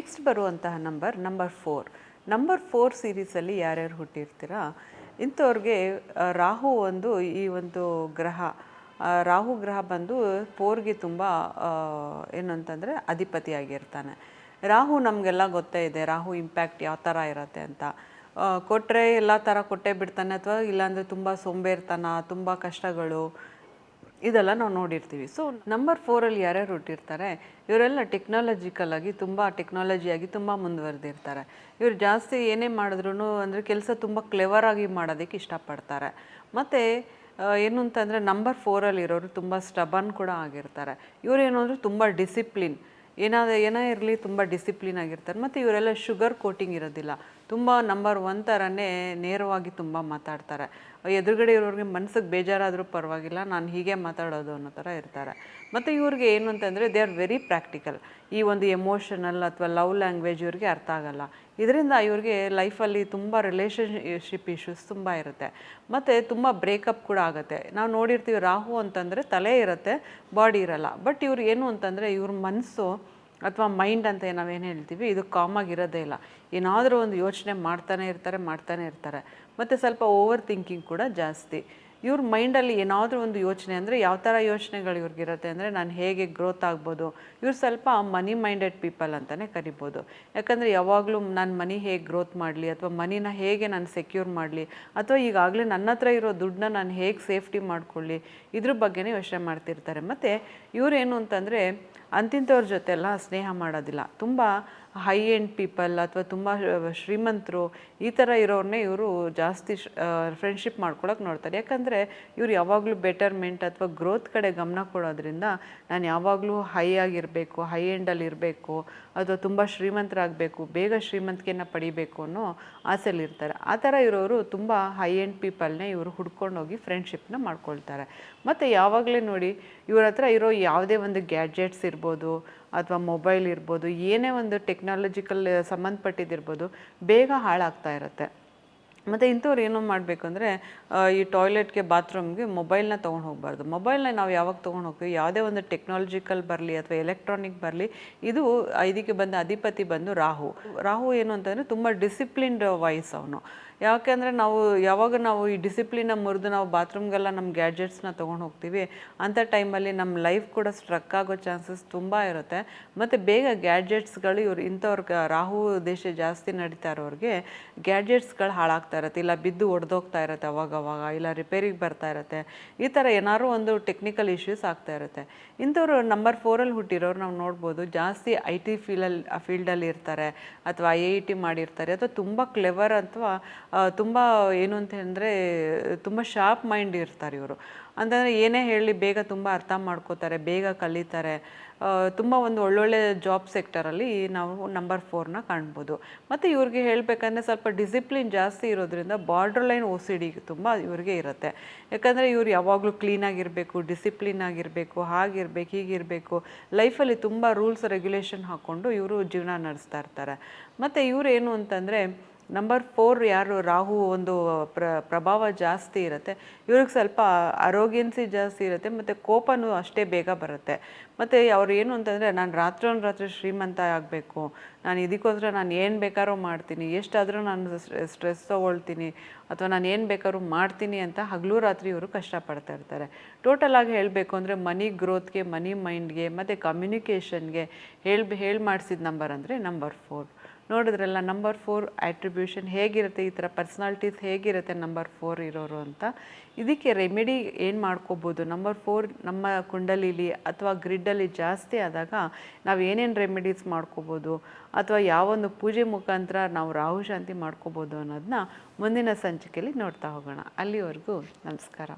Next ಬರುವಂತಹ number 4. Number 4 ಸೀರೀಸಲ್ಲಿ ಯಾರ್ಯಾರು ಹುಟ್ಟಿರ್ತೀರಾ ಇಂಥವ್ರಿಗೆ ರಾಹು ಈ ಒಂದು ಗ್ರಹ, ರಾಹು ಗ್ರಹ ಬಂದು 4ಗೆ ತುಂಬ ಏನು ಅಂತಂದರೆ ಅಧಿಪತಿಯಾಗಿರ್ತಾನೆ. ರಾಹು ನಮಗೆಲ್ಲ ಗೊತ್ತೇ ಇದೆ, ರಾಹು ಇಂಪ್ಯಾಕ್ಟ್ ಯಾವ ಥರ ಇರುತ್ತೆ ಅಂತ. ಕೊಟ್ಟರೆ ಎಲ್ಲ ಥರ ಕೊಟ್ಟೇ ಬಿಡ್ತಾನೆ, ಅಥವಾ ಇಲ್ಲಾಂದರೆ ತುಂಬ ಸೋಂಬೇರ್ತನ, ತುಂಬ ಕಷ್ಟಗಳು, ಇದೆಲ್ಲ ನಾವು ನೋಡಿರ್ತೀವಿ. ಸೊ ನಂಬರ್ 4ಅಲ್ಲಿ ಯಾರ್ಯಾರು ಹುಟ್ಟಿರ್ತಾರೆ ಇವರೆಲ್ಲ ಟೆಕ್ನಾಲಜಿಕಲಾಗಿ ಟೆಕ್ನಾಲಜಿಯಾಗಿ ತುಂಬ ಮುಂದುವರೆದಿರ್ತಾರೆ. ಇವರು ಜಾಸ್ತಿ ಏನೇ ಮಾಡಿದ್ರು ಅಂದರೆ ಕೆಲಸ ತುಂಬ ಕ್ಲೆವರಾಗಿ ಮಾಡೋದಕ್ಕೆ ಇಷ್ಟಪಡ್ತಾರೆ. ಮತ್ತು ಏನು ಅಂತಂದರೆ ನಂಬರ್ 4ಅಲ್ಲಿ ಇರೋರು ತುಂಬ ಸ್ಟಬನ್ ಕೂಡ ಆಗಿರ್ತಾರೆ. ಇವರೇನು ಅಂದರೆ ತುಂಬ ಡಿಸಿಪ್ಲಿನ್, ಏನೇ ಇರಲಿ ತುಂಬ ಡಿಸಿಪ್ಲಿನ್ ಆಗಿರ್ತಾರೆ. ಮತ್ತು ಇವರೆಲ್ಲ ಶುಗರ್ ಕೋಟಿಂಗ್ ಇರೋದಿಲ್ಲ, ತುಂಬ ನಂಬರ್ 1 ಥರನೇ ನೇರವಾಗಿ ತುಂಬ ಮಾತಾಡ್ತಾರೆ. ಎದುರುಗಡೆ ಇರೋರಿಗೆ ಮನ್ಸಿಗೆ ಬೇಜಾರಾದರೂ ಪರವಾಗಿಲ್ಲ, ನಾನು ಹೀಗೆ ಮಾತಾಡೋದು ಅನ್ನೋ ಥರ ಇರ್ತಾರೆ. ಮತ್ತು ಇವ್ರಿಗೆ ಏನು ಅಂತಂದರೆ ದೇ ಆರ್ ವೆರಿ ಪ್ರಾಕ್ಟಿಕಲ್. ಈ ಒಂದು ಎಮೋಷನಲ್ ಅಥವಾ ಲವ್ ಲ್ಯಾಂಗ್ವೇಜ್ ಇವ್ರಿಗೆ ಅರ್ಥ ಆಗಲ್ಲ. ಇದರಿಂದ ಇವ್ರಿಗೆ ಲೈಫಲ್ಲಿ ತುಂಬ ರಿಲೇಷನ್ಶಿಪ್ ಇಶ್ಯೂಸ್ ತುಂಬ ಇರುತ್ತೆ. ಮತ್ತು ತುಂಬ ಬ್ರೇಕಪ್ ಕೂಡ ಆಗುತ್ತೆ. ನಾವು ನೋಡಿರ್ತೀವಿ ರಾಹು ಅಂತಂದರೆ ತಲೆ ಇರುತ್ತೆ, ಬಾಡಿ ಇರಲ್ಲ. ಬಟ್ ಇವ್ರು ಏನು ಅಂತಂದರೆ ಇವ್ರ ಮನಸ್ಸು ಅಥವಾ ಮೈಂಡ್ ಅಂತ ನಾವೇನು ಹೇಳ್ತೀವಿ, ಇದು ಕಾಮಾಗಿರೋದೇ ಇಲ್ಲ. ಏನಾದರೂ ಒಂದು ಯೋಚನೆ ಮಾಡ್ತಾನೆ ಇರ್ತಾರೆ. ಮತ್ತು ಸ್ವಲ್ಪ ಓವರ್ ಥಿಂಕಿಂಗ್ ಕೂಡ ಜಾಸ್ತಿ. ಇವ್ರ ಮೈಂಡಲ್ಲಿ ಏನಾದರೂ ಒಂದು ಯೋಚನೆ ಅಂದರೆ ಯಾವ ಥರ ಯೋಚನೆಗಳು ಇವ್ರಿಗಿರುತ್ತೆ ಅಂದರೆ ನಾನು ಹೇಗೆ ಗ್ರೋತ್ ಆಗ್ಬೋದು. ಇವ್ರು ಸ್ವಲ್ಪ ಮನಿ ಮೈಂಡೆಡ್ ಪೀಪಲ್ ಅಂತಲೇ ಕರಿಬೋದು. ಯಾಕಂದರೆ ಯಾವಾಗಲೂ ನಾನು ಮನಿ ಹೇಗೆ ಗ್ರೋತ್ ಮಾಡಲಿ, ಅಥವಾ ಮನಿನ ಹೇಗೆ ನಾನು ಸೆಕ್ಯೂರ್ ಮಾಡಲಿ, ಅಥವಾ ಈಗಾಗಲೇ ನನ್ನ ಹತ್ರ ಇರೋ ದುಡ್ಡನ್ನ ನಾನು ಹೇಗೆ ಸೇಫ್ಟಿ ಮಾಡ್ಕೊಳ್ಳಿ, ಇದ್ರ ಬಗ್ಗೆನೇ ಯೋಚನೆ ಮಾಡ್ತಿರ್ತಾರೆ. ಮತ್ತು ಇವರೇನು ಅಂತಂದರೆ ಅಂತಿಂಥವ್ರ ಜೊತೆ ಎಲ್ಲ ಸ್ನೇಹ ಮಾಡೋದಿಲ್ಲ. ತುಂಬ ಹೈ ಎಂಡ್ ಪೀಪಲ್ ಅಥವಾ ತುಂಬ ಶ್ರೀಮಂತರು ಈ ಥರ ಇರೋರನ್ನೇ ಇವರು ಜಾಸ್ತಿ ಫ್ರೆಂಡ್ಶಿಪ್ ಮಾಡ್ಕೊಳಕ್ಕೆ ನೋಡ್ತಾರೆ. ಯಾಕಂದರೆ ಇವ್ರು ಯಾವಾಗಲೂ ಬೆಟರ್ಮೆಂಟ್ ಅಥವಾ ಗ್ರೋತ್ ಕಡೆ ಗಮನ ಕೊಡೋದ್ರಿಂದ ನಾನು ಯಾವಾಗಲೂ ಹೈ ಆಗಿರಬೇಕು, ಹೈ ಎಂಡಲ್ಲಿ ಇರಬೇಕು, ಅಥವಾ ತುಂಬ ಶ್ರೀಮಂತರಾಗಬೇಕು, ಬೇಗ ಶ್ರೀಮಂತಿಕೆನ ಪಡಿಬೇಕು ಅನ್ನೋ ಆಸೆಯಲ್ಲಿರ್ತಾರೆ. ಆ ಥರ ಇರೋರು ತುಂಬ ಹೈ ಎಂಡ್ ಪೀಪಲ್ನೇ ಇವರು ಹುಡ್ಕೊಂಡೋಗಿ ಫ್ರೆಂಡ್ಶಿಪ್ನ ಮಾಡ್ಕೊಳ್ತಾರೆ. ಮತ್ತು ಯಾವಾಗಲೇ ನೋಡಿ ಇವ್ರ ಹತ್ರ ಇರೋ ಯಾವುದೇ ಒಂದು ಗ್ಯಾಡ್ಜೆಟ್ಸ್ ಇರ್ಬೋದು, ಅಥವಾ ಮೊಬೈಲ್ ಇರ್ಬೋದು, ಏನೇ ಒಂದು ಟೆಕ್ನಾಲಜಿಕಲ್ ಸಂಬಂಧಪಟ್ಟಿದ್ದಿರ್ಬೋದು, ಬೇಗ ಹಾಳಾಗ್ತಾ ಇರುತ್ತೆ. ಮತ್ತು ಇಂಥವ್ರು ಏನೋ ಮಾಡಬೇಕು ಅಂದರೆ ಈ ಟಾಯ್ಲೆಟ್ಗೆ, ಬಾತ್ರೂಮ್ಗೆ ಮೊಬೈಲ್ನ ತೊಗೊಂಡು ಹೋಗಬಾರ್ದು. ಮೊಬೈಲ್ನ ನಾವು ಯಾವಾಗ ತೊಗೊಂಡು ಹೋಗ್ತೀವಿ, ಯಾವುದೇ ಒಂದು ಟೆಕ್ನಾಲಜಿಕಲ್ ಬರಲಿ ಅಥವಾ ಎಲೆಕ್ಟ್ರಾನಿಕ್ ಬರಲಿ, ಇದಕ್ಕೆ ಅಧಿಪತಿ ಬಂದು ರಾಹು ಏನು ಅಂತಂದರೆ ತುಂಬ ಡಿಸಿಪ್ಲಿನ್ಡ್ ವಾಯ್ಸ್ ಅವನು. ಯಾಕೆಂದರೆ ಯಾವಾಗ ನಾವು ಈ ಡಿಸಿಪ್ಲಿನ ಮುರಿದು ನಾವು ಬಾತ್ರೂಮ್ಗೆಲ್ಲ ನಮ್ಮ ಗ್ಯಾಡ್ಜೆಟ್ಸ್ನ ತೊಗೊಂಡು ಹೋಗ್ತೀವಿ, ಅಂಥ ಟೈಮಲ್ಲಿ ನಮ್ಮ ಲೈಫ್ ಕೂಡ ಸ್ಟ್ರಕ್ ಆಗೋ ಚಾನ್ಸಸ್ ತುಂಬ ಇರುತ್ತೆ. ಮತ್ತು ಬೇಗ ಗ್ಯಾಡ್ಜೆಟ್ಸ್ಗಳು ಇಂಥವ್ರಿಗೆ ರಾಹು ದೇಶ ಜಾಸ್ತಿ ನಡೀತಾ ಇರೋರಿಗೆ ಗ್ಯಾಡ್ಜೆಟ್ಸ್ಗಳು ಹಾಳಾಗ್ತಾ ಇರುತ್ತೆ, ಇಲ್ಲ ಬಿದ್ದು ಒಡೆದೋಗ್ತಾ ಇರುತ್ತೆ ಅವಾಗವಾಗ, ಇಲ್ಲ ರಿಪೇರಿಗೆ ಬರ್ತಾ ಇರುತ್ತೆ. ಈ ಥರ ಏನಾದ್ರು ಒಂದು ಟೆಕ್ನಿಕಲ್ ಇಶ್ಯೂಸ್ ಆಗ್ತಾ ಇರುತ್ತೆ. ಇಂಥವ್ರು ನಂಬರ್ 4ಅಲ್ಲಿ ಹುಟ್ಟಿರೋರು ನಾವು ನೋಡ್ಬೋದು, ಜಾಸ್ತಿ IT ಫೀಲ್ಡಲ್ಲಿ ಇರ್ತಾರೆ, ಅಥವಾ IIT ಮಾಡಿರ್ತಾರೆ, ಅಥವಾ ತುಂಬ ಕ್ಲೆವರ್, ಅಥವಾ ತುಂಬ ಏನು ಅಂತ ಅಂದರೆ ತುಂಬ ಶಾರ್ಪ್ ಮೈಂಡ್ ಇರ್ತಾರೆ ಇವರು. ಅಂತಂದರೆ ಏನೇ ಹೇಳಿ ಬೇಗ ತುಂಬ ಅರ್ಥ ಮಾಡ್ಕೋತಾರೆ, ಬೇಗ ಕಲಿತಾರೆ. ತುಂಬ ಒಂದು ಒಳ್ಳೊಳ್ಳೆ ಜಾಬ್ ಸೆಕ್ಟರಲ್ಲಿ ನಾವು ನಂಬರ್ 4ನ ಕಾಣ್ಬೋದು. ಮತ್ತು ಇವ್ರಿಗೆ ಹೇಳಬೇಕಂದ್ರೆ ಸ್ವಲ್ಪ ಡಿಸಿಪ್ಲಿನ್ ಜಾಸ್ತಿ ಇರೋದ್ರಿಂದ ಬಾರ್ಡರ್ ಲೈನ್ OCD ತುಂಬ ಇವ್ರಿಗೆ ಇರುತ್ತೆ. ಯಾಕಂದರೆ ಇವ್ರು ಯಾವಾಗಲೂ ಕ್ಲೀನಾಗಿರಬೇಕು, ಡಿಸಿಪ್ಲಿನ್ ಆಗಿರಬೇಕು, ಹಾಗಿರಬೇಕು, ಹೀಗಿರಬೇಕು, ಲೈಫಲ್ಲಿ ತುಂಬ ರೂಲ್ಸ್ ರೆಗ್ಯುಲೇಷನ್ ಹಾಕ್ಕೊಂಡು ಇವರು ಜೀವನ ನಡೆಸ್ತಾ ಇರ್ತಾರೆ. ಮತ್ತು ಇವರು ಏನು ಅಂತಂದರೆ ನಂಬರ್ 4 ಯಾರು ರಾಹು ಒಂದು ಪ್ರಭಾವ ಜಾಸ್ತಿ ಇರುತ್ತೆ, ಇವ್ರಿಗೆ ಸ್ವಲ್ಪ ಅರೋಗೆನ್ಸಿ ಜಾಸ್ತಿ ಇರುತ್ತೆ, ಮತ್ತು ಕೋಪನೂ ಅಷ್ಟೇ ಬೇಗ ಬರುತ್ತೆ. ಮತ್ತು ಅವ್ರು ಏನು ಅಂತಂದರೆ ನಾನು ರಾತ್ರಿ ಶ್ರೀಮಂತ ಆಗಬೇಕು, ನಾನು ಇದಕ್ಕೋಸ್ಕರ ನಾನು ಏನು ಬೇಕಾದ್ರೂ ಮಾಡ್ತೀನಿ, ಎಷ್ಟಾದರೂ ನಾನು ಸ್ಟ್ರೆಸ್ ತೊಗೊಳ್ತೀನಿ, ಅಥವಾ ನಾನು ಏನು ಬೇಕಾದ್ರೂ ಮಾಡ್ತೀನಿ ಅಂತ ಹಗಲು ರಾತ್ರಿ ಇವರು ಕಷ್ಟಪಡ್ತಾ ಇರ್ತಾರೆ. ಟೋಟಲಾಗಿ ಹೇಳಬೇಕು ಅಂದರೆ ಮನಿ ಗ್ರೋತ್ಗೆ, ಮನಿ ಮೈಂಡ್ಗೆ, ಮತ್ತು ಕಮ್ಯುನಿಕೇಷನ್ಗೆ ಹೇಳಿ ಮಾಡಿಸಿದ ನಂಬರ್ ಅಂದರೆ ನಂಬರ್ 4. ನೋಡಿದ್ರಲ್ಲ ನಂಬರ್ 4 ಆಟ್ರಿಬ್ಯೂಷನ್ ಹೇಗಿರುತ್ತೆ, ಈ ಥರ ಪರ್ಸ್ನಾಲಿಟೀಸ್ ಹೇಗಿರುತ್ತೆ ನಂಬರ್ 4 ಇರೋರು ಅಂತ. ಇದಕ್ಕೆ ರೆಮಿಡಿ ಏನು ಮಾಡ್ಕೋಬೋದು, ನಂಬರ್ 4 ನಮ್ಮ ಕುಂಡಲಿಲಿ ಅಥವಾ ಗ್ರಿಡ್ಡಲ್ಲಿ ಜಾಸ್ತಿ ಆದಾಗ ನಾವು ಏನೇನು ರೆಮಿಡೀಸ್ ಮಾಡ್ಕೋಬೋದು, ಅಥವಾ ಯಾವೊಂದು ಪೂಜೆ ಮುಖಾಂತರ ನಾವು ರಾಹು ಶಾಂತಿ ಮಾಡ್ಕೋಬೋದು ಅನ್ನೋದನ್ನ ಮುಂದಿನ ಸಂಚಿಕೆಯಲ್ಲಿ ನೋಡ್ತಾ ಹೋಗೋಣ. ಅಲ್ಲಿವರೆಗೂ ನಮಸ್ಕಾರ.